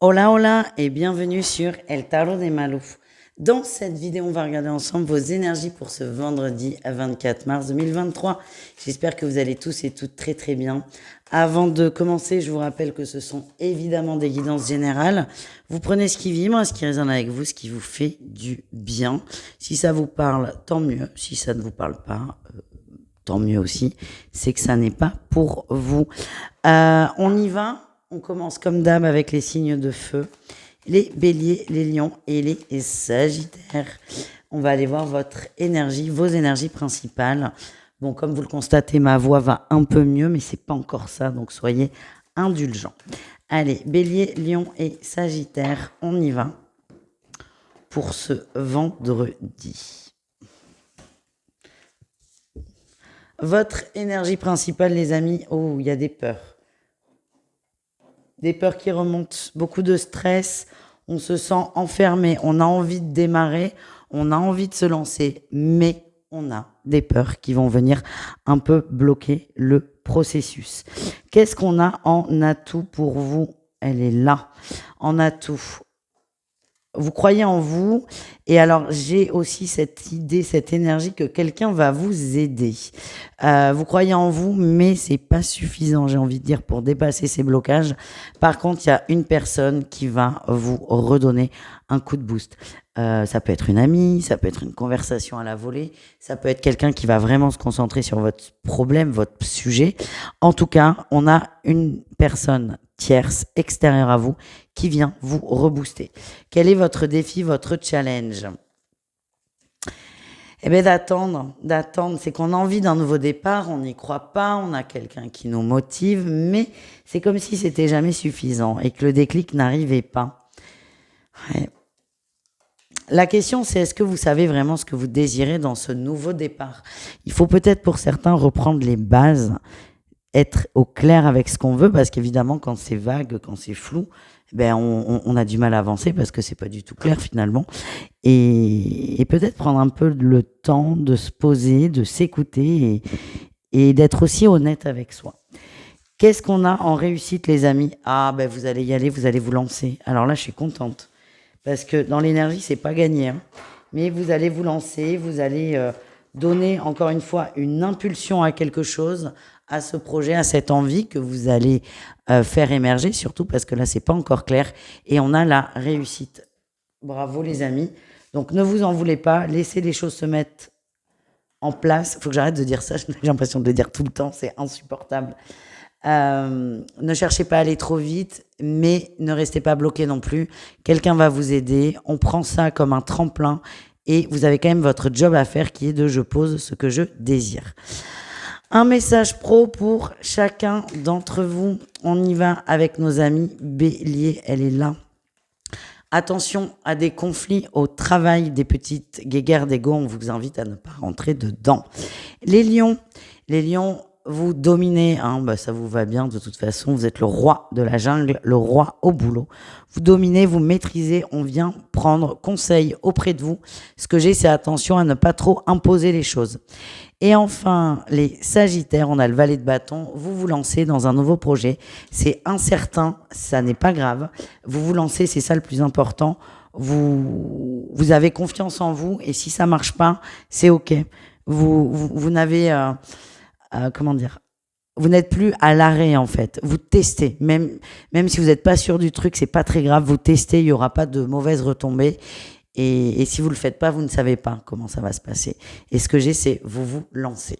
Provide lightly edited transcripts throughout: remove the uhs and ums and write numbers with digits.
Hola hola et bienvenue sur El Tarot des Malouf. Dans cette vidéo, on va regarder ensemble vos énergies pour ce vendredi 24 mars 2023. J'espère que vous allez tous et toutes très très bien. Avant de commencer, je vous rappelle que ce sont évidemment des guidances générales. Vous prenez ce qui vibre, ce qui résonne avec vous, ce qui vous fait du bien. Si ça vous parle, tant mieux. Si ça ne vous parle pas, tant mieux aussi. C'est que ça n'est pas pour vous. On y va. On commence comme d'hab avec les signes de feu, les béliers, les lions et les sagittaires. On va aller voir votre énergie, vos énergies principales. Bon, comme vous le constatez, ma voix va un peu mieux, mais c'est pas encore ça, donc soyez indulgents. Allez, bélier, lion et sagittaire, on y va pour ce vendredi. Votre énergie principale, les amis, oh, il y a des peurs. Des peurs qui remontent, beaucoup de stress, on se sent enfermé, on a envie de démarrer, on a envie de se lancer, mais on a des peurs qui vont venir un peu bloquer le processus. Qu'est-ce qu'on a en atout pour vous? Elle est là, en atout. Vous croyez en vous, et alors j'ai aussi cette idée, cette énergie que quelqu'un va vous aider. Vous croyez en vous, mais c'est pas suffisant, j'ai envie de dire, pour dépasser ces blocages. Par contre, il y a une personne qui va vous redonner un coup de boost. Ça peut être une amie, ça peut être une conversation à la volée, ça peut être quelqu'un qui va vraiment se concentrer sur votre problème, votre sujet. En tout cas, on a une personne tierce, extérieure à vous, qui vient vous rebooster. Quel est votre défi, votre challenge? Eh bien, d'attendre. C'est qu'on a envie d'un nouveau départ, on n'y croit pas, on a quelqu'un qui nous motive, mais c'est comme si c'était jamais suffisant et que le déclic n'arrivait pas. Ouais. La question, c'est est-ce que vous savez vraiment ce que vous désirez dans ce nouveau départ? Il faut peut-être pour certains reprendre les bases, être au clair avec ce qu'on veut, parce qu'évidemment, quand c'est vague, quand c'est flou, ben on a du mal à avancer parce que c'est pas du tout clair finalement. Et peut-être prendre un peu le temps de se poser, de s'écouter et d'être aussi honnête avec soi. Qu'est-ce qu'on a en réussite, les amis? Ah, ben vous allez y aller, vous allez vous lancer. Alors là, je suis contente. Parce que dans l'énergie, c'est pas gagné. Hein. Mais vous allez vous lancer, vous allez donner encore une fois une impulsion à quelque chose, à ce projet, à cette envie que vous allez faire émerger, surtout parce que là, c'est pas encore clair. Et on a la réussite. Bravo les amis. Donc ne vous en voulez pas, laissez les choses se mettre en place. Il faut que j'arrête de dire ça, j'ai l'impression de le dire tout le temps, c'est insupportable. Ne cherchez pas à aller trop vite, mais ne restez pas bloqué non plus. Quelqu'un va vous aider. On prend ça comme un tremplin et vous avez quand même votre job à faire qui est de je pose ce que je désire. Un message pro pour chacun d'entre vous. On y va avec nos amis. Bélier, elle est là. Attention à des conflits au travail, des petites guéguerres d'ego. On vous invite à ne pas rentrer dedans. Les lions, vous dominez, hein, bah ça vous va bien de toute façon, vous êtes le roi de la jungle, le roi au boulot. Vous dominez, vous maîtrisez, on vient prendre conseil auprès de vous. Ce que j'ai, c'est attention à ne pas trop imposer les choses. Et enfin, les sagittaires, on a le valet de bâton, vous vous lancez dans un nouveau projet. C'est incertain, ça n'est pas grave. Vous vous lancez, c'est ça le plus important. Vous avez confiance en vous et si ça marche pas, c'est ok. Vous n'avez... comment dire, vous n'êtes plus à l'arrêt en fait. Vous testez, même si vous n'êtes pas sûr du truc, c'est pas très grave. Vous testez, il y aura pas de mauvaises retombées. Et si vous le faites pas, vous ne savez pas comment ça va se passer. Et ce que j'ai, c'est vous lancez.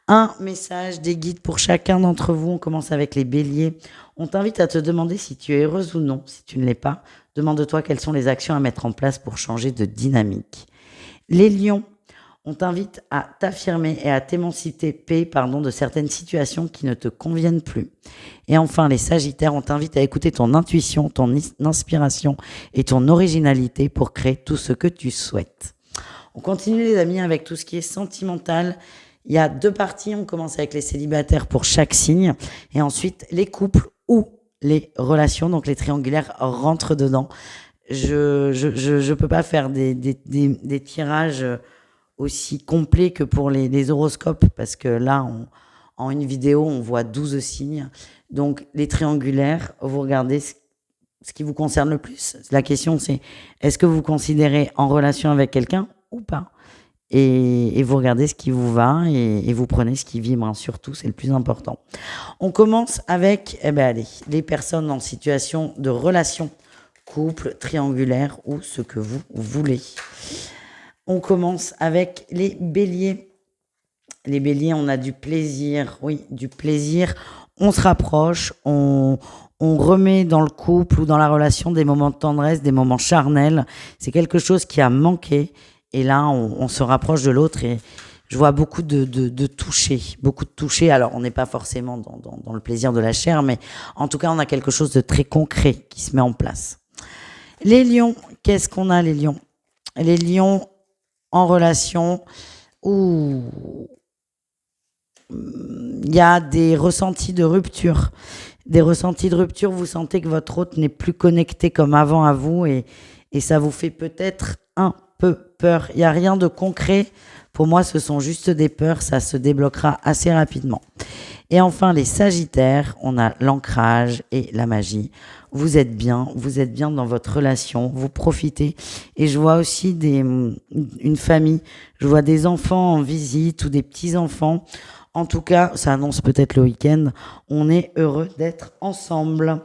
Un message, des guides pour chacun d'entre vous. On commence avec les béliers. On t'invite à te demander si tu es heureuse ou non. Si tu ne l'es pas, demande-toi quelles sont les actions à mettre en place pour changer de dynamique. Les lions. On t'invite à t'affirmer et à t'émanciper de certaines situations qui ne te conviennent plus. Et enfin, les sagittaires, on t'invite à écouter ton intuition, ton inspiration et ton originalité pour créer tout ce que tu souhaites. On continue les amis avec tout ce qui est sentimental. Il y a deux parties, on commence avec les célibataires pour chaque signe et ensuite les couples ou les relations, donc les triangulaires rentrent dedans. Je peux pas faire des tirages aussi complet que pour les horoscopes, parce que là, en une vidéo, on voit 12 signes. Donc, les triangulaires, vous regardez ce qui vous concerne le plus. La question, c'est est-ce que vous vous considérez en relation avec quelqu'un ou pas? Et vous regardez ce qui vous va et vous prenez ce qui vibre, hein, surtout, c'est le plus important. On commence avec allez, les personnes en situation de relation, couple, triangulaire ou ce que vous voulez. On commence avec les béliers. Les béliers, on a du plaisir, oui, du plaisir. On se rapproche, on remet dans le couple ou dans la relation des moments de tendresse, des moments charnels. C'est quelque chose qui a manqué. Et là, on se rapproche de l'autre et je vois beaucoup de toucher, beaucoup de toucher. Alors, on n'est pas forcément dans le plaisir de la chair, mais en tout cas, on a quelque chose de très concret qui se met en place. Les lions, qu'est-ce qu'on a, les lions? Les lions en relation où il y a des ressentis de rupture. Des ressentis de rupture, vous sentez que votre hôte n'est plus connecté comme avant à vous et ça vous fait peut-être un peu peur. Il n'y a rien de concret. Pour moi, ce sont juste des peurs. Ça se débloquera assez rapidement. Et enfin, les sagittaires, on a l'ancrage et la magie. Vous êtes bien dans votre relation, vous profitez. Et je vois aussi une famille, je vois des enfants en visite ou des petits-enfants. En tout cas, ça annonce peut-être le week-end. On est heureux d'être ensemble.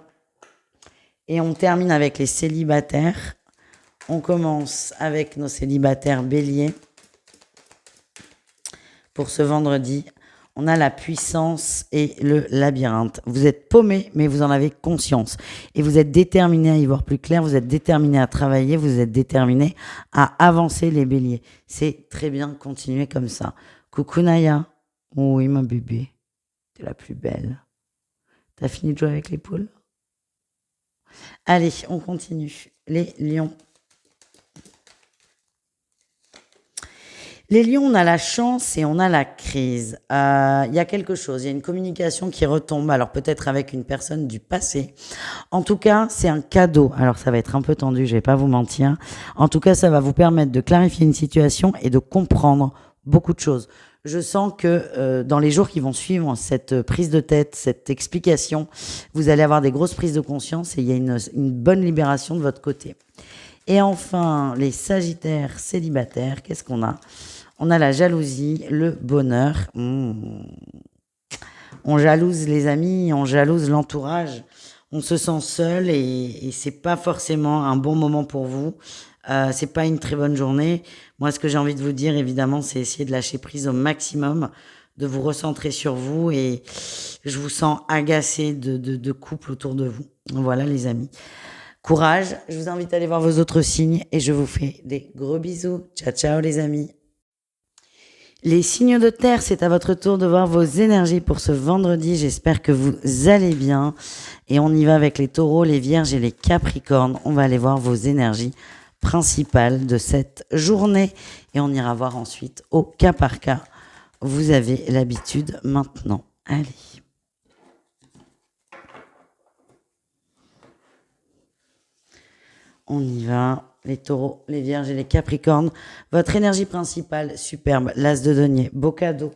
Et on termine avec les célibataires. On commence avec nos célibataires béliers. Pour ce vendredi, on a la puissance et le labyrinthe. Vous êtes paumé, mais vous en avez conscience. Et vous êtes déterminé à y voir plus clair, vous êtes déterminé à travailler, vous êtes déterminé à avancer les béliers. C'est très bien, continuez comme ça. Coucou Naya. Oui, ma bébé. T'es la plus belle. T'as fini de jouer avec les poules? Allez, on continue. Les lions. Les lions, on a la chance et on a la crise. Il y a quelque chose, il y a une communication qui retombe, alors peut-être avec une personne du passé. En tout cas, c'est un cadeau. Alors ça va être un peu tendu, je vais pas vous mentir. En tout cas, ça va vous permettre de clarifier une situation et de comprendre beaucoup de choses. Je sens que dans les jours qui vont suivre cette prise de tête, cette explication, vous allez avoir des grosses prises de conscience et il y a une bonne libération de votre côté. Et enfin, les sagittaires célibataires, qu'est-ce qu'on a? On a la jalousie, le bonheur. On jalouse les amis, on jalouse l'entourage. On se sent seul et c'est pas forcément un bon moment pour vous. C'est pas une très bonne journée. Moi, ce que j'ai envie de vous dire, évidemment, c'est essayer de lâcher prise au maximum, de vous recentrer sur vous et je vous sens agacé de couples autour de vous. Voilà, les amis. Courage. Je vous invite à aller voir vos autres signes et je vous fais des gros bisous. Ciao, ciao, les amis. Les signes de terre, c'est à votre tour de voir vos énergies pour ce vendredi. J'espère que vous allez bien. Et on y va avec les taureaux, les vierges et les capricornes. On va aller voir vos énergies principales de cette journée. Et on ira voir ensuite au cas par cas. Vous avez l'habitude maintenant. Allez. On y va. Les taureaux, les vierges et les capricornes. Votre énergie principale, superbe. L'as de denier, beau cadeau.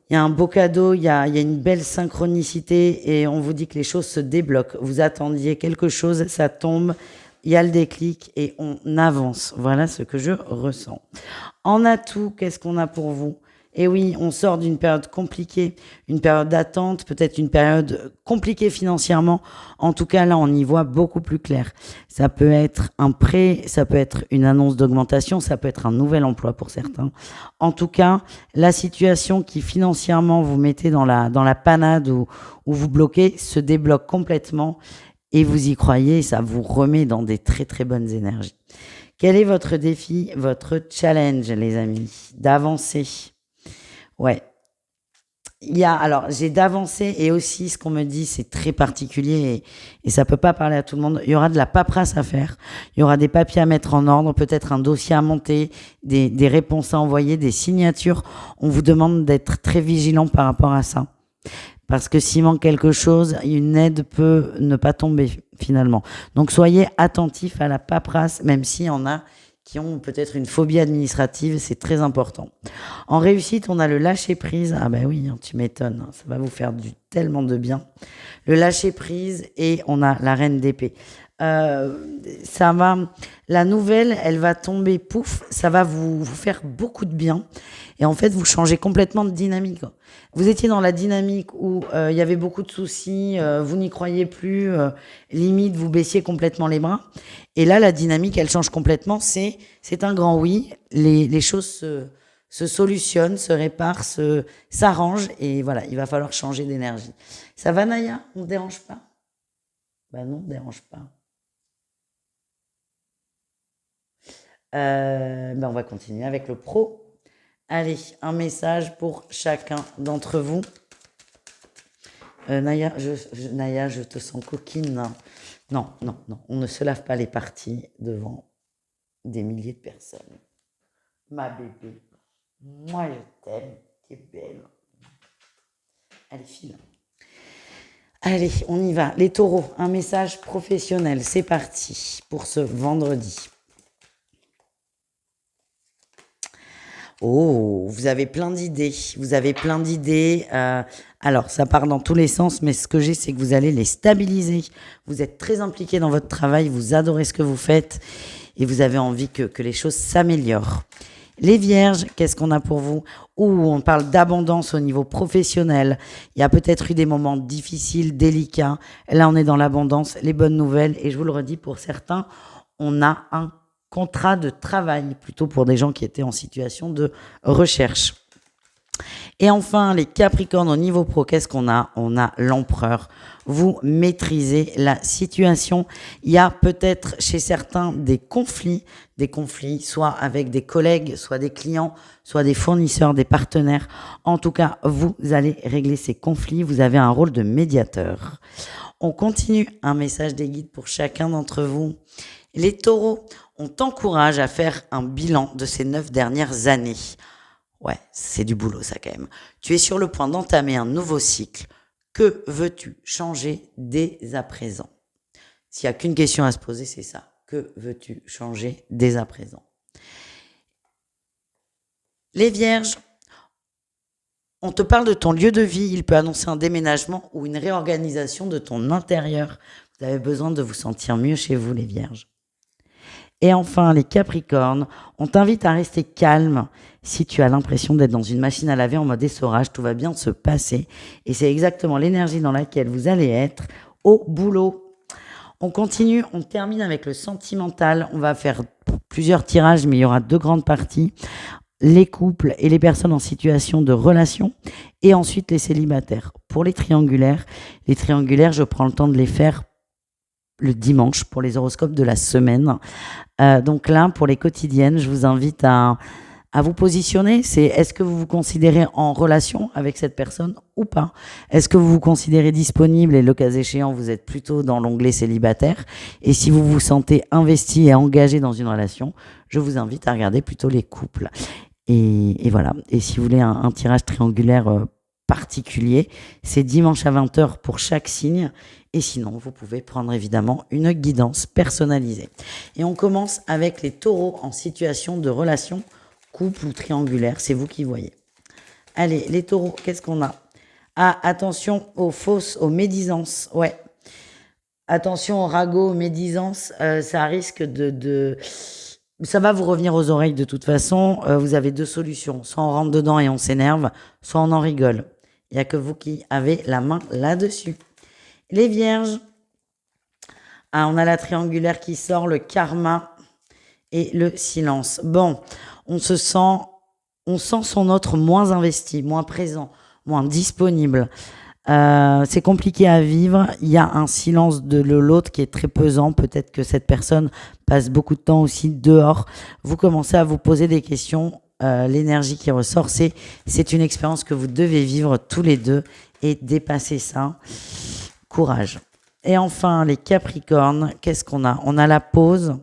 Il y a un beau cadeau, il y a une belle synchronicité et on vous dit que les choses se débloquent. Vous attendiez quelque chose, ça tombe. Il y a le déclic et on avance. Voilà ce que je ressens. En atout, qu'est-ce qu'on a pour vous? Et oui, on sort d'une période compliquée, une période d'attente, peut-être une période compliquée financièrement. En tout cas, là, on y voit beaucoup plus clair. Ça peut être un prêt, ça peut être une annonce d'augmentation, ça peut être un nouvel emploi pour certains. En tout cas, la situation qui financièrement vous mettez dans la panade ou vous bloquez se débloque complètement et vous y croyez et ça vous remet dans des très très bonnes énergies. Quel est votre défi, votre challenge, les amis? D'avancer. Ouais. Alors, j'ai d'avancer et aussi ce qu'on me dit, c'est très particulier et ça peut pas parler à tout le monde. Il y aura de la paperasse à faire. Il y aura des papiers à mettre en ordre, peut-être un dossier à monter, des réponses à envoyer, des signatures. On vous demande d'être très vigilant par rapport à ça. Parce que s'il manque quelque chose, une aide peut ne pas tomber finalement. Donc, soyez attentifs à la paperasse, même s'il y en a qui ont peut-être une phobie administrative, c'est très important. En réussite, on a le lâcher-prise. Ah ben oui, tu m'étonnes, ça va vous faire tellement de bien. Le lâcher-prise et on a la reine d'épée. Ça va, la nouvelle, elle va tomber, pouf, ça va vous faire beaucoup de bien. Et en fait, vous changez complètement de dynamique. Vous étiez dans la dynamique où il y avait beaucoup de soucis, vous n'y croyez plus, limite, vous baissiez complètement les bras. Et là, la dynamique, elle change complètement. C'est un grand oui. Les choses se solutionnent, se réparent, s'arrangent. Et voilà, il va falloir changer d'énergie. Ça va, Naya? On ne dérange pas? Ben non, on ne dérange pas. On va continuer avec le pro. Allez, un message pour chacun d'entre vous. Naya, je te sens coquine. Non, on ne se lave pas les parties devant des milliers de personnes. Ma bébé, moi je t'aime, t'es belle. Allez, file. Allez, on y va. Les taureaux, un message professionnel, c'est parti pour ce vendredi. Oh, vous avez plein d'idées. Alors, ça part dans tous les sens, mais ce que j'ai, c'est que vous allez les stabiliser. Vous êtes très impliqué dans votre travail, vous adorez ce que vous faites et vous avez envie que les choses s'améliorent. Les vierges, qu'est-ce qu'on a pour vous? On parle d'abondance au niveau professionnel. Il y a peut-être eu des moments difficiles, délicats. Là, on est dans l'abondance, les bonnes nouvelles. Et je vous le redis, pour certains, on a un contrat de travail, plutôt pour des gens qui étaient en situation de recherche. Et enfin, les Capricornes au niveau pro, qu'est-ce qu'on a? On a l'empereur. Vous maîtrisez la situation. Il y a peut-être chez certains des conflits, soit avec des collègues, soit des clients, soit des fournisseurs, des partenaires. En tout cas, vous allez régler ces conflits. Vous avez un rôle de médiateur. On continue. Un message des guides pour chacun d'entre vous. Les taureaux, on t'encourage à faire un bilan de ces 9 dernières années. Ouais, c'est du boulot ça quand même. Tu es sur le point d'entamer un nouveau cycle. Que veux-tu changer dès à présent? S'il n'y a qu'une question à se poser, c'est ça. Que veux-tu changer dès à présent? Les vierges, on te parle de ton lieu de vie. Il peut annoncer un déménagement ou une réorganisation de ton intérieur. Vous avez besoin de vous sentir mieux chez vous, les vierges. Et enfin, les Capricornes, on t'invite à rester calme si tu as l'impression d'être dans une machine à laver en mode essorage, tout va bien se passer. Et c'est exactement l'énergie dans laquelle vous allez être au boulot. On continue, on termine avec le sentimental. On va faire plusieurs tirages, mais il y aura 2 grandes parties. Les couples et les personnes en situation de relation. Et ensuite, les célibataires. Pour les triangulaires, je prends le temps de les faire le dimanche pour les horoscopes de la semaine. Donc là, pour les quotidiennes, je vous invite à vous positionner. Est-ce que vous vous considérez en relation avec cette personne ou pas? Est-ce que vous vous considérez disponible et le cas échéant, vous êtes plutôt dans l'onglet célibataire? Et si vous vous sentez investi et engagé dans une relation, je vous invite à regarder plutôt les couples. Et voilà. Et si vous voulez un tirage triangulaire particulier, c'est dimanche à 20h pour chaque signe. Et sinon, vous pouvez prendre évidemment une guidance personnalisée. Et on commence avec les taureaux en situation de relation couple ou triangulaire. C'est vous qui voyez. Allez, les taureaux, qu'est-ce qu'on a? Ah, attention aux fausses, aux médisances. Ouais. Attention aux ragots, aux médisances. Ça risque ça va vous revenir aux oreilles de toute façon. Vous avez 2 solutions. Soit on rentre dedans et on s'énerve, soit on en rigole. Il n'y a que vous qui avez la main là-dessus. Les vierges, on a la triangulaire qui sort, le karma et le silence. Bon, on sent son autre moins investi, moins présent, moins disponible. C'est compliqué à vivre. Il y a un silence de l'autre qui est très pesant. Peut-être que cette personne passe beaucoup de temps aussi dehors. Vous commencez à vous poser des questions. L'énergie qui ressort, c'est une expérience que vous devez vivre tous les deux et dépasser ça. Courage. Et enfin, les Capricornes, qu'est-ce qu'on a? On a la pause,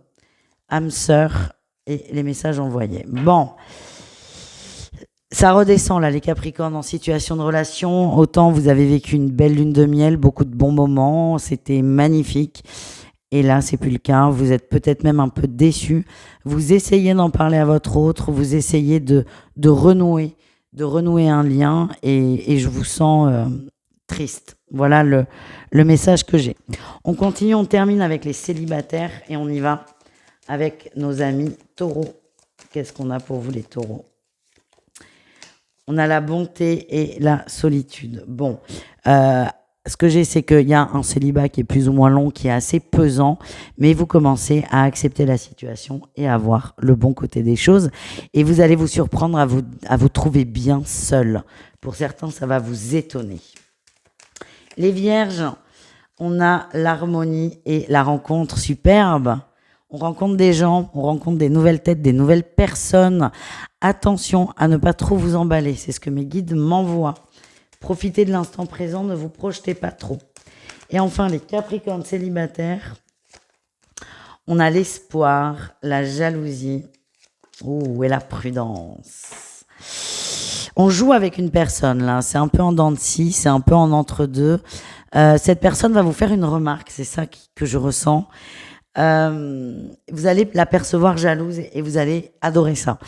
âme sœur et les messages envoyés. Bon, ça redescend là, les Capricornes en situation de relation. Autant vous avez vécu une belle lune de miel, beaucoup de bons moments, c'était magnifique. Et là, c'est plus le cas. Vous êtes peut-être même un peu déçu. Vous essayez d'en parler à votre autre. Vous essayez de renouer un lien. Et je vous sens triste. Voilà le message que j'ai. On continue, on termine avec les célibataires et on y va avec nos amis taureaux. Qu'est-ce qu'on a pour vous les taureaux? On a la bonté et la solitude. Bon, ce que j'ai, c'est qu'il y a un célibat qui est plus ou moins long, qui est assez pesant, mais vous commencez à accepter la situation et à voir le bon côté des choses. Et vous allez vous surprendre à vous trouver bien seul. Pour certains, ça va vous étonner. Les vierges, on a l'harmonie et la rencontre superbe. On rencontre des gens, on rencontre des nouvelles têtes, des nouvelles personnes. Attention à ne pas trop vous emballer, c'est ce que mes guides m'envoient. Profitez de l'instant présent, ne vous projetez pas trop. Et enfin, les capricornes célibataires, on a l'espoir, la jalousie et la prudence. On joue avec une personne, là, c'est un peu en dents de scie, c'est un peu en entre-deux. Cette personne va vous faire une remarque, c'est ça que je ressens. Vous allez la percevoir jalouse et vous allez adorer ça.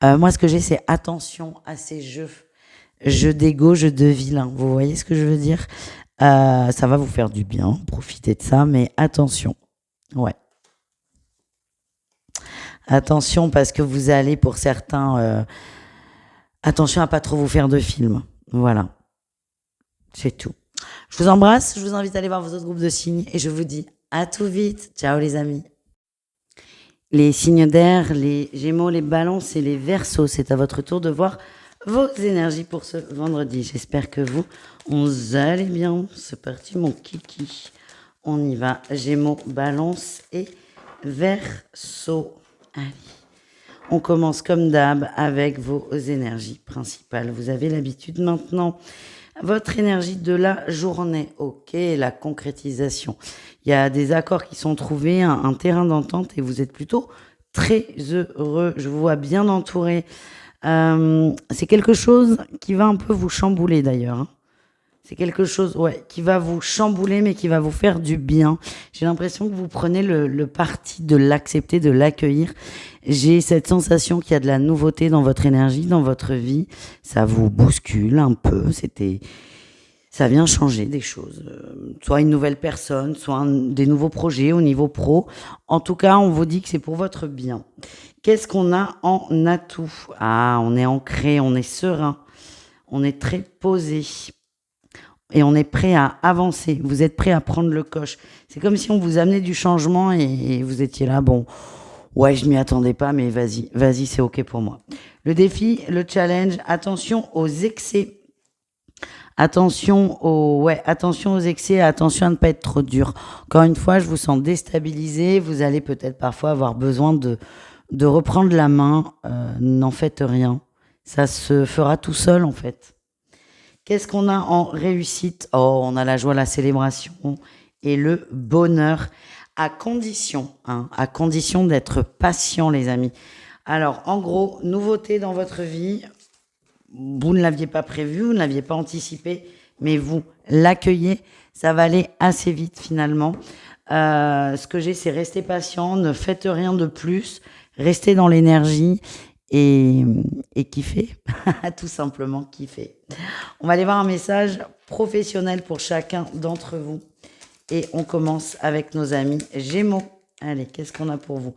Moi, ce que j'ai, c'est attention à ces jeux d'ego, jeux de vilain. Vous voyez ce que je veux dire? Ça va vous faire du bien, profitez de ça, mais attention. Ouais. Attention parce que vous allez, pour certains, attention à pas trop vous faire de films. Voilà. C'est tout. Je vous embrasse, je vous invite à aller voir vos autres groupes de signes et je vous dis à tout vite. Ciao les amis. Les signes d'air, les Gémeaux, les Balances et les Verseaux, c'est à votre tour de voir vos énergies pour ce vendredi. J'espère que vous allez bien. C'est parti mon kiki. On y va. Gémeaux, Balance et Verseaux. Allez. On commence comme d'hab avec vos énergies principales. Vous avez l'habitude maintenant. Votre énergie de la journée, ok, la concrétisation. Il y a des accords qui sont trouvés, un terrain d'entente et vous êtes plutôt très heureux. Je vous vois bien entouré. C'est quelque chose qui va un peu vous chambouler d'ailleurs. Hein. C'est quelque chose qui va vous chambouler mais qui va vous faire du bien. J'ai l'impression que vous prenez le parti de l'accepter, de l'accueillir. J'ai cette sensation qu'il y a de la nouveauté dans votre énergie, dans votre vie. Ça vous bouscule un peu. Ça vient changer des choses. Soit une nouvelle personne, soit des nouveaux projets au niveau pro. En tout cas, on vous dit que c'est pour votre bien. Qu'est-ce qu'on a en atout? Ah, on est ancré, on est serein, on est très posé. Et on est prêt à avancer. Vous êtes prêt à prendre le coche. C'est comme si on vous amenait du changement et vous étiez là, bon, ouais, je m'y attendais pas, mais vas-y, c'est ok pour moi. Le défi, le challenge, attention aux excès. Attention aux excès, attention à ne pas être trop dur. Encore une fois, je vous sens déstabilisé. Vous allez peut-être parfois avoir besoin de reprendre la main. N'en faites rien. Ça se fera tout seul, en fait. Qu'est-ce qu'on a en réussite? Oh, on a la joie, la célébration et le bonheur, à condition d'être patient, les amis. Alors, en gros, nouveauté dans votre vie, vous ne l'aviez pas prévu, vous ne l'aviez pas anticipé, mais vous l'accueillez, ça va aller assez vite finalement. Ce que j'ai, c'est rester patient, ne faites rien de plus, restez dans l'énergie et kiffer, tout simplement kiffer. On va aller voir un message professionnel pour chacun d'entre vous. Et on commence avec nos amis Gémeaux. Allez, qu'est-ce qu'on a pour vous?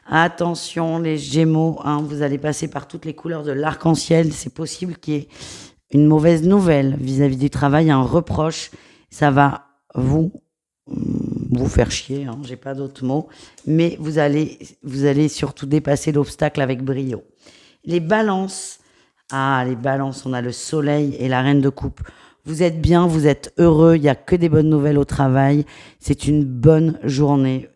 Attention les Gémeaux, vous allez passer par toutes les couleurs de l'arc-en-ciel. C'est possible qu'il y ait une mauvaise nouvelle vis-à-vis du travail, un reproche. Ça va vous faire chier, j'ai pas d'autres mots. Mais vous allez surtout dépasser l'obstacle avec brio. Les balances, les balances, on a le soleil et la reine de coupe. Vous êtes bien, vous êtes heureux, il n'y a que des bonnes nouvelles au travail. C'est une bonne journée,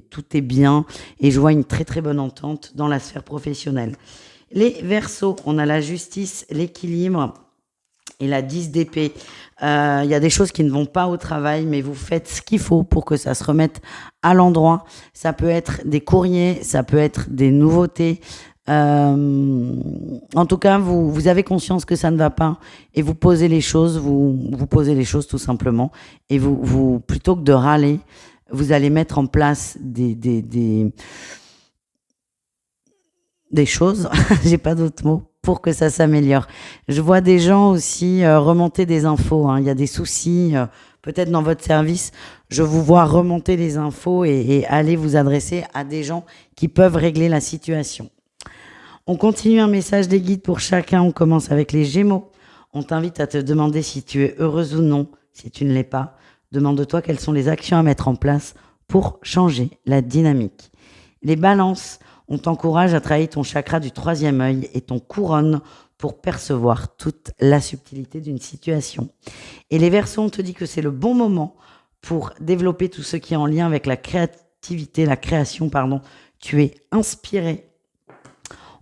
tout est bien. Et je vois une très très bonne entente dans la sphère professionnelle. Les Verseaux, on a la justice, l'équilibre et la 10 d'épée. Il y a des choses qui ne vont pas au travail, mais vous faites ce qu'il faut pour que ça se remette à l'endroit. Ça peut être des courriers, ça peut être des nouveautés. En tout cas, vous avez conscience que ça ne va pas et vous posez les choses, vous posez les choses tout simplement et vous plutôt que de râler, Vous allez mettre en place des choses, j'ai pas d'autres mots, pour que ça s'améliore. Je vois des gens aussi remonter des infos, hein. Il y a des soucis, peut-être dans votre service. Je vous vois remonter les infos et aller vous adresser à des gens qui peuvent régler la situation. On continue un message des guides pour chacun. On commence avec les Gémeaux. On t'invite à te demander si tu es heureuse ou non. Si tu ne l'es pas, demande-toi quelles sont les actions à mettre en place pour changer la dynamique. Les Balances, on t'encourage à travailler ton chakra du 3e œil et ton couronne pour percevoir toute la subtilité d'une situation. Et les Verseaux, on te dit que c'est le bon moment pour développer tout ce qui est en lien avec la créativité, la création, pardon. Tu es inspiré.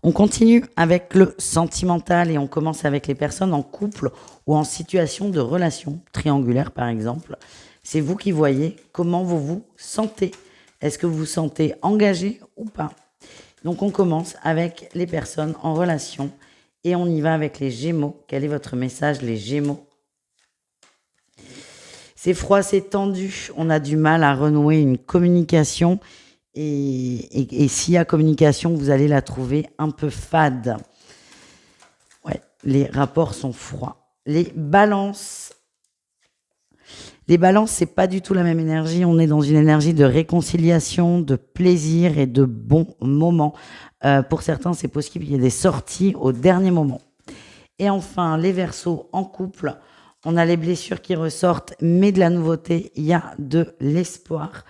On continue avec le sentimental et on commence avec les personnes en couple ou en situation de relation triangulaire, par exemple. C'est vous qui voyez comment vous vous sentez. Est-ce que vous vous sentez engagé ou pas? Donc on commence avec les personnes en relation et on y va avec les Gémeaux. Quel est votre message, les Gémeaux? C'est froid, c'est tendu. On a du mal à renouer une communication. Et s'il y a communication, vous allez la trouver un peu fade. Ouais, les rapports sont froids. Les Balances, c'est pas du tout la même énergie. On est dans une énergie de réconciliation, de plaisir et de bons moments. Pour certains, c'est possible qu'il y ait des sorties au dernier moment. Et enfin, les Verseaux en couple, on a les blessures qui ressortent, mais de la nouveauté, il y a de l'espoir.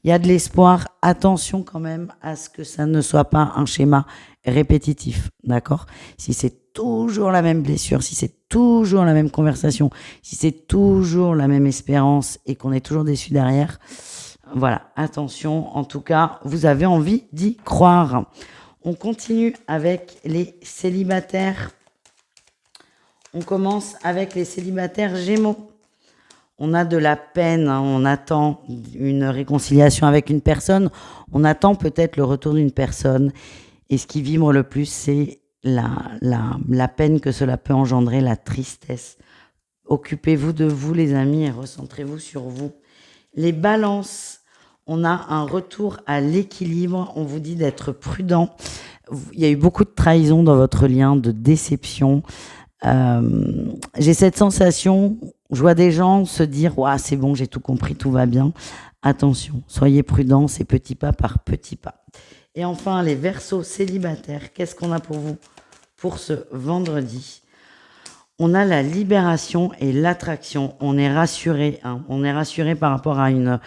Il y a de l'espoir, attention quand même à ce que ça ne soit pas un schéma répétitif, d'accord? Si c'est toujours la même blessure, si c'est toujours la même conversation, si c'est toujours la même espérance et qu'on est toujours déçu derrière, voilà, attention, en tout cas, vous avez envie d'y croire. On continue avec les célibataires. On commence avec les célibataires Gémeaux. On a de la peine, hein, on attend une réconciliation avec une personne, on attend peut-être le retour d'une personne. Et ce qui vibre le plus, c'est la peine que cela peut engendrer, la tristesse. Occupez-vous de vous, les amis, et recentrez-vous sur vous. Les Balances, on a un retour à l'équilibre. On vous dit d'être prudent. Il y a eu beaucoup de trahison dans votre lien, de déception. J'ai cette sensation, je vois des gens se dire ouah, c'est bon, j'ai tout compris, tout va bien. Attention, soyez prudents, c'est petit pas par petit pas. Et enfin, les Verseaux célibataires, qu'est-ce qu'on a pour vous pour ce vendredi? On a la libération et l'attraction. On est rassuré, hein. On est rassuré par rapport à une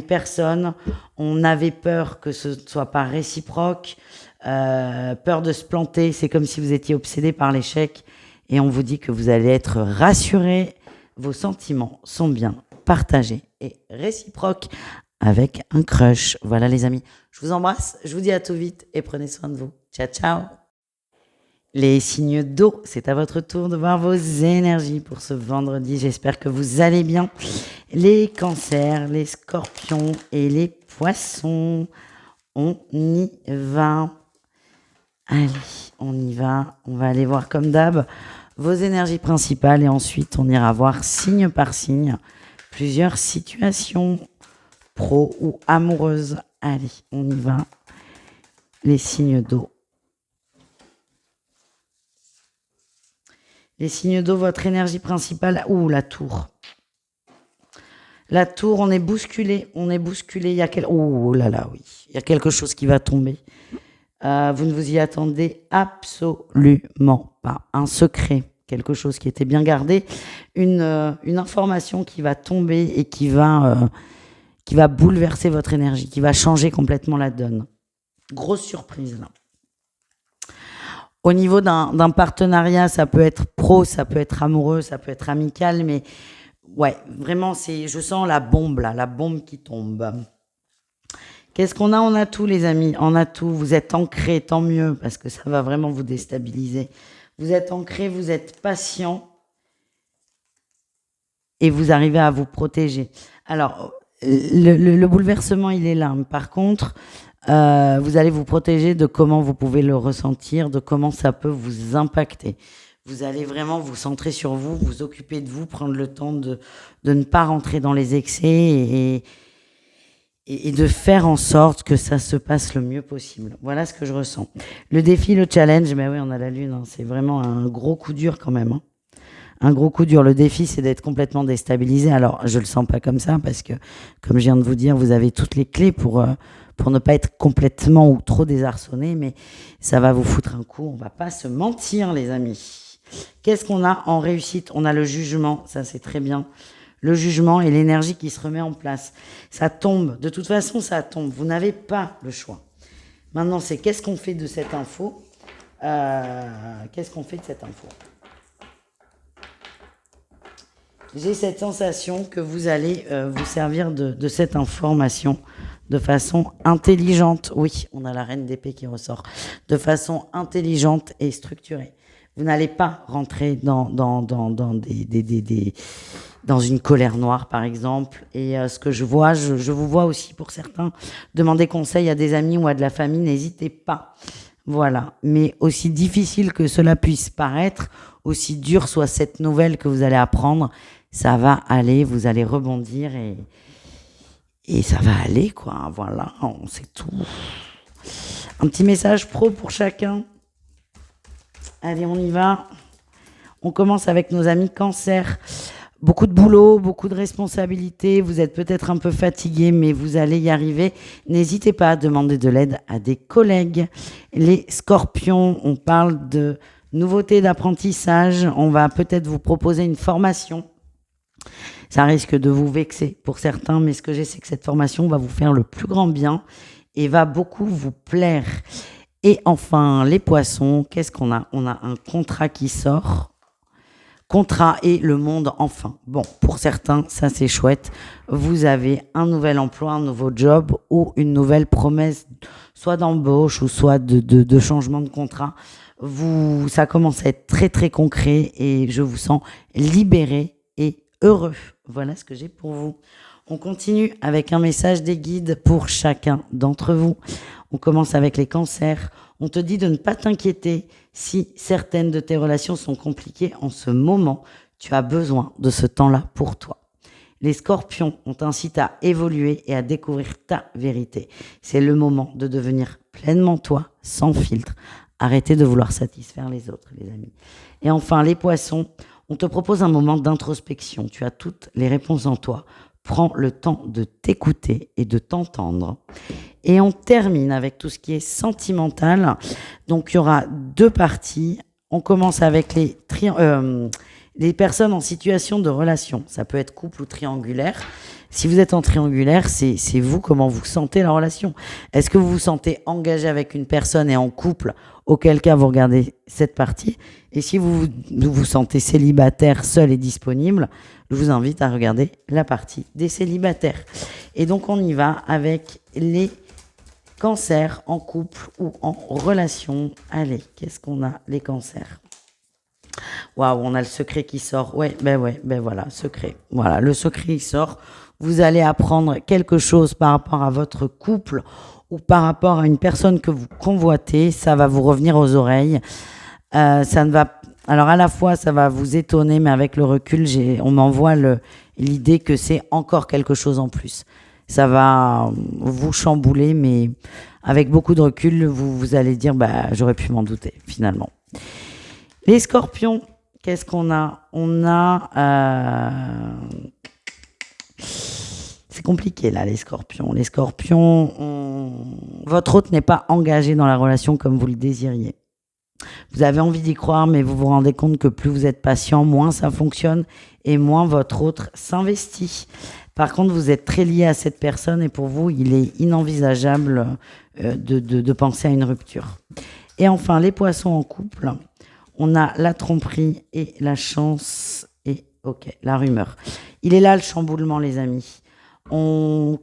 personne. On avait peur que ce ne soit pas réciproque, peur de se planter. C'est comme si vous étiez obsédé par l'échec. Et on vous dit que vous allez être rassuré. Vos sentiments sont bien partagés et réciproques avec un crush. Voilà les amis. Je vous embrasse. Je vous dis à tout vite et prenez soin de vous. Ciao, ciao. Les signes d'eau, c'est à votre tour de voir vos énergies pour ce vendredi. J'espère que vous allez bien. Les cancers, les scorpions et les poissons, on y va. Allez, on y va. On va aller voir comme d'hab vos énergies principales et ensuite on ira voir signe par signe plusieurs situations pro ou amoureuses. Allez, on y va. Les signes d'eau. Les signes d'eau, votre énergie principale. Ouh, la tour. La tour, on est bousculé. Il y a oh là là, oui. Il y a quelque chose qui va tomber. Vous ne vous y attendez absolument pas. Un secret, quelque chose qui était bien gardé. Une information qui va tomber et qui va bouleverser votre énergie, qui va changer complètement la donne. Grosse surprise, là. Au niveau d'un partenariat, ça peut être pro, ça peut être amoureux, ça peut être amical, mais ouais, vraiment, je sens la bombe là, la bombe qui tombe. Qu'est-ce qu'on a? On a tout, les amis, on a tout. Vous êtes ancrés, tant mieux, parce que ça va vraiment vous déstabiliser. Vous êtes ancrés, vous êtes patient et vous arrivez à vous protéger. Alors, le bouleversement, il est là. Par contre, vous allez vous protéger de comment vous pouvez le ressentir, de comment ça peut vous impacter. Vous allez vraiment vous centrer sur vous, vous occuper de vous, prendre le temps de ne pas rentrer dans les excès et de faire en sorte que ça se passe le mieux possible. Voilà ce que je ressens. Le défi, le challenge, mais oui, on a la lune, hein, c'est vraiment un gros coup dur quand même. Hein. Un gros coup dur. Le défi, c'est d'être complètement déstabilisé. Alors, je le sens pas comme ça parce que, comme je viens de vous dire, vous avez toutes les clés pour ne pas être complètement ou trop désarçonné, mais ça va vous foutre un coup. On va pas se mentir, les amis. Qu'est-ce qu'on a en réussite? On a le jugement, ça c'est très bien. Le jugement et l'énergie qui se remet en place. Ça tombe. De toute façon, ça tombe. Vous n'avez pas le choix. Maintenant, c'est qu'est-ce qu'on fait de cette info? Qu'est-ce qu'on fait de cette info? J'ai cette sensation que vous allez vous servir de cette information de façon intelligente. Oui, on a la reine d'épée qui ressort. De façon intelligente et structurée. Vous n'allez pas rentrer dans dans une colère noire, par exemple. Et ce que je vois, je vous vois aussi pour certains, demander conseil à des amis ou à de la famille, n'hésitez pas. Voilà. Mais aussi difficile que cela puisse paraître, aussi dure soit cette nouvelle que vous allez apprendre, ça va aller, vous allez rebondir et ça va aller, quoi. Voilà, on sait tout. Un petit message pro pour chacun. Allez, on y va. On commence avec nos amis cancer. Beaucoup de boulot, beaucoup de responsabilités. Vous êtes peut-être un peu fatigué, mais vous allez y arriver. N'hésitez pas à demander de l'aide à des collègues. Les scorpions, on parle de nouveautés d'apprentissage. On va peut-être vous proposer une formation. Ça risque de vous vexer pour certains, mais ce que j'ai, c'est que cette formation va vous faire le plus grand bien et va beaucoup vous plaire. Et enfin, les poissons, qu'est-ce qu'on a? On a un contrat qui sort. Contrat et le monde enfin. Bon, pour certains, ça c'est chouette. Vous avez un nouvel emploi, un nouveau job ou une nouvelle promesse, soit d'embauche ou soit de changement de contrat. Ça commence à être très très concret et je vous sens libéré et heureux. Voilà ce que j'ai pour vous. On continue avec un message des guides pour chacun d'entre vous. On commence avec les cancers. On te dit de ne pas t'inquiéter si certaines de tes relations sont compliquées en ce moment. Tu as besoin de ce temps-là pour toi. Les scorpions, on t'incite à évoluer et à découvrir ta vérité. C'est le moment de devenir pleinement toi, sans filtre. Arrêtez de vouloir satisfaire les autres, les amis. Et enfin, les poissons, on te propose un moment d'introspection. Tu as toutes les réponses en toi. Prends le temps de t'écouter et de t'entendre. Et on termine avec tout ce qui est sentimental. Donc, il y aura deux parties. On commence avec les personnes en situation de relation. Ça peut être couple ou triangulaire. Si vous êtes en triangulaire, c'est vous, comment vous sentez la relation. Est-ce que vous vous sentez engagé avec une personne et en couple, auquel cas vous regardez cette partie. Et si vous vous sentez célibataire, seul et disponible, je vous invite à regarder la partie des célibataires. Et donc on y va avec les cancers en couple ou en relation. Allez, qu'est-ce qu'on a, les cancers? Waouh, on a le secret qui sort. Ouais, ben voilà, secret. Voilà, le secret il sort. Vous allez apprendre quelque chose par rapport à votre couple ou par rapport à une personne que vous convoitez. Ça va vous revenir aux oreilles. Ça ne va. Alors à la fois, ça va vous étonner, mais avec le recul, on m'envoie l'idée que c'est encore quelque chose en plus. Ça va vous chambouler, mais avec beaucoup de recul, vous allez dire, bah, j'aurais pu m'en douter, finalement. Les scorpions, qu'est-ce qu'on a? On a... C'est compliqué, là, les scorpions. Les scorpions, votre hôte n'est pas engagé dans la relation comme vous le désiriez. Vous avez envie d'y croire, mais vous vous rendez compte que plus vous êtes patient, moins ça fonctionne et moins votre autre s'investit. Par contre, vous êtes très lié à cette personne et pour vous, il est inenvisageable de penser à une rupture. Et enfin, les poissons en couple, on a la tromperie et la chance et la rumeur. Il est là le chamboulement, les amis.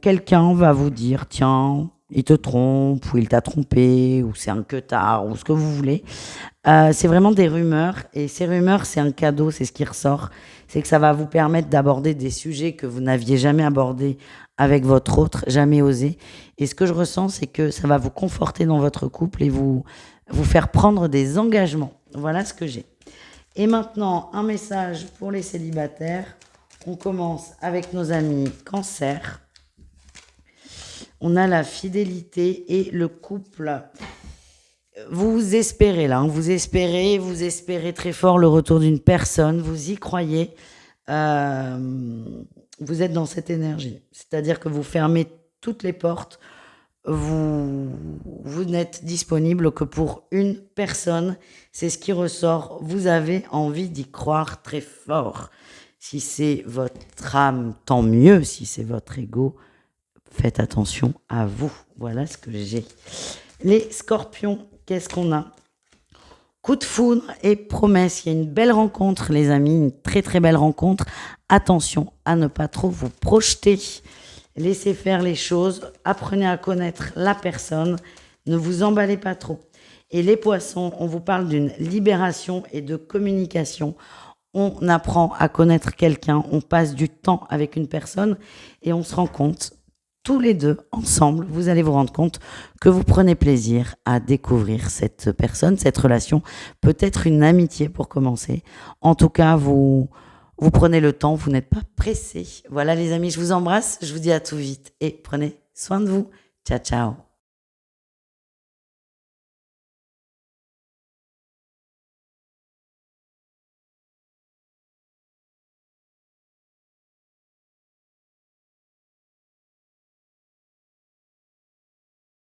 Quelqu'un va vous dire, tiens, il te trompe, ou il t'a trompé, ou c'est un queutard, ou ce que vous voulez. C'est vraiment des rumeurs, et ces rumeurs, c'est un cadeau, c'est ce qui ressort. C'est que ça va vous permettre d'aborder des sujets que vous n'aviez jamais abordés avec votre autre, jamais osé. Et ce que je ressens, c'est que ça va vous conforter dans votre couple et vous faire prendre des engagements. Voilà ce que j'ai. Et maintenant, un message pour les célibataires. On commence avec nos amis cancer. On a la fidélité et le couple. Vous espérez là, hein, vous espérez très fort le retour d'une personne, vous y croyez, vous êtes dans cette énergie. C'est-à-dire que vous fermez toutes les portes, vous n'êtes disponible que pour une personne, c'est ce qui ressort, vous avez envie d'y croire très fort. Si c'est votre âme, tant mieux, si c'est votre ego, faites attention à vous. Voilà ce que j'ai. Les scorpions, qu'est-ce qu'on a? Coup de foudre et promesse. Il y a une belle rencontre, les amis, une très très belle rencontre. Attention à ne pas trop vous projeter. Laissez faire les choses. Apprenez à connaître la personne. Ne vous emballez pas trop. Et les poissons, on vous parle d'une libération et de communication. On apprend à connaître quelqu'un, on passe du temps avec une personne et on se rend compte, tous les deux, ensemble, vous allez vous rendre compte que vous prenez plaisir à découvrir cette personne, cette relation, peut-être une amitié pour commencer. En tout cas, vous prenez le temps, vous n'êtes pas pressés. Voilà les amis, je vous embrasse, je vous dis à tout vite et prenez soin de vous. Ciao, ciao.